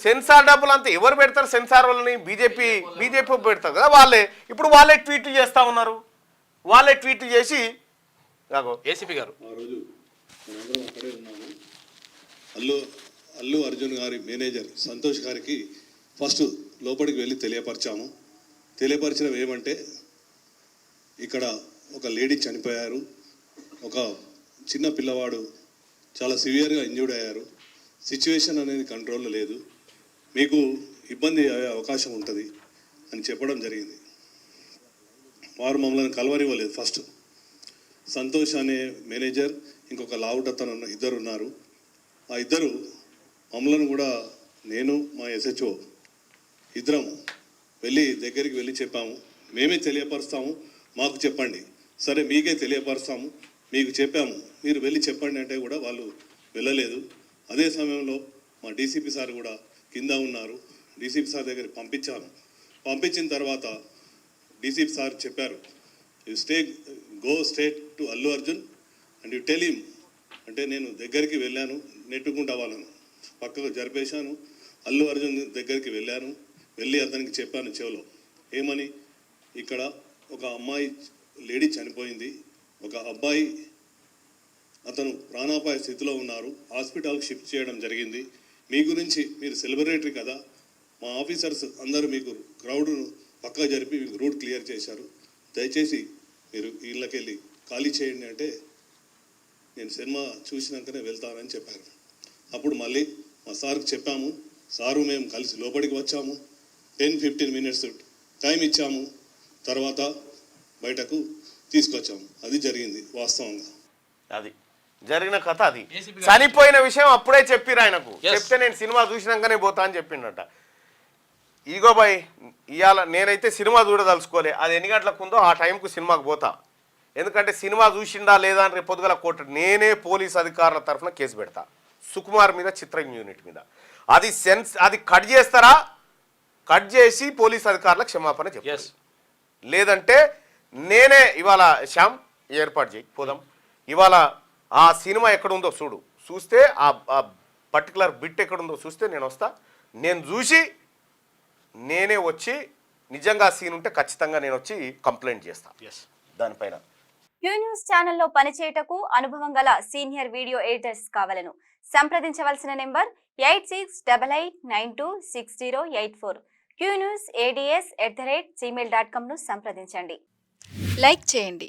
Censor డబ్బులు అంతా ఎవరు పెడతారు? సెన్సార్ వాళ్ళని బీజేపీ పెడతారు కదా వాళ్ళే. ఇప్పుడు వాళ్ళే ట్వీట్లు చేస్తూ ఉన్నారు, వాళ్ళే ట్వీట్లు చేసి ఏసీపీ గారు ఆ రోజు మనందరం అక్కడే ఉన్నాము. అల్లు అర్జున్ గారి మేనేజర్ సంతోష్ గారికి ఫస్ట్ లోపలికి వెళ్ళి తెలియపరచడం ఏమంటే ఇక్కడ ఒక లేడీ చనిపోయారు, ఒక చిన్న పిల్లవాడు చాలా సివియర్గా ఇంజ్యూర్డ్ అయ్యారు, సిచ్యువేషన్ అనేది కంట్రోల్లో లేదు, మీకు ఇబ్బంది అయ్యే అవకాశం ఉంటుంది అని చెప్పడం జరిగింది. వారు మమ్మల్ని కలవనివ్వలేదు. ఫస్ట్ సంతోష్ అనే మేనేజర్, ఇంకొక లావుటతను ఇద్దరు ఉన్నారు. ఆ ఇద్దరు మమ్మల్ని కూడా నేను మా SHO ఇద్దరం దగ్గరికి వెళ్ళి చెప్పాము, మేమే తెలియపరుస్తాము, మాకు చెప్పండి. సరే మీకే తెలియపరుస్తాము, మీకు చెప్పాము, మీరు వెళ్ళి చెప్పండి అంటే కూడా వాళ్ళు వెళ్ళలేదు. అదే సమయంలో మా DCP సార్ కూడా కింద ఉన్నారు. DCP సార్ దగ్గరికి పంపించిన తర్వాత DCP సార్ చెప్పారు, go straight to Allu Arjun and you tell him. అంటే నేను దగ్గరికి వెళ్ళాను, నెట్టుకుంటా వాళ్ళను పక్కకు జరిపేశాను. అల్లు అర్జున్ దగ్గరికి వెళ్ళి అతనికి చెప్పాను చెవిలో, ఏమని, ఇక్కడ ఒక అమ్మాయి లేడీ చనిపోయింది, ఒక అబ్బాయి అతను ప్రాణాపాయ స్థితిలో ఉన్నారు, హాస్పిటల్కి షిఫ్ట్ చేయడం జరిగింది. మీ గురించి మీరు సెలబ్రిటీ కదా, మా ఆఫీసర్స్ అందరూ మీకు క్రౌడ్ను పక్కకు జరిపి మీకు రూట్ క్లియర్ చేశారు, దయచేసి మీరు ఇళ్ళకెళ్ళి ఖాళీ చేయండి అంటే నేను సినిమా చూసినాకనే వెళ్తానని చెప్పారు. అప్పుడు మళ్ళీ మా సార్కి చెప్పాము, సారు మేము కలిసి లోపలికి వచ్చాము, 10-15 మినిట్స్ టైం ఇచ్చాము, తర్వాత బయటకు తీసుకొచ్చాము. అది జరిగింది వాస్తవంగా. అది జరిగిన కథ. అది చనిపోయిన విషయం అప్పుడే చెప్పిరు ఆయనకు. చెప్తే నేను సినిమా చూసినాకనే పోతా అని చెప్పిండట. ఇగో బాయ్, ఇవాళ నేనైతే సినిమా చూడదలుచుకోలే, అది ఎన్ని గంటలకు ఉందో ఆ టైంకు సినిమాకు పోతా. ఎందుకంటే సినిమా చూసిండా లేదా అని రేపు పొద్దుగల కోర్టు నేనే పోలీస్ అధికారుల తరఫున కేసు పెడతా, సుకుమార్ మీద, చిత్రం యూనిట్ మీద. అది కట్ చేస్తారా, కట్ చేసి పోలీస్ అధికారులకు క్షమాపణ చెప్పారు. లేదంటే నేనే ఇవాళ శ్యామ్ ఏర్పాటు చేయి పోదాం, ఇవాళ ఆ సినిమా ఎక్కడుందో చూస్తే ఆ పర్టికులర్ బిట్ ఎక్కడుందో చూస్తే నేను వస్తా, నేను చూసి నేనే వచ్చి నిజంగా సీన్ ఉంటే ఖచ్చితంగా నేను వచ్చి కంప్లైంట్ చేస్తా దానిపైన. క్యూ న్యూస్ ఛానల్లో పనిచేయటకు అనుభవం గల సీనియర్ వీడియో ఎడిటర్స్ కావాలను సంప్రదించవలసిన నెంబర్ 8688926084. qnewsads@gmail.com ను సంప్రదించండి. లైక్ చేయండి.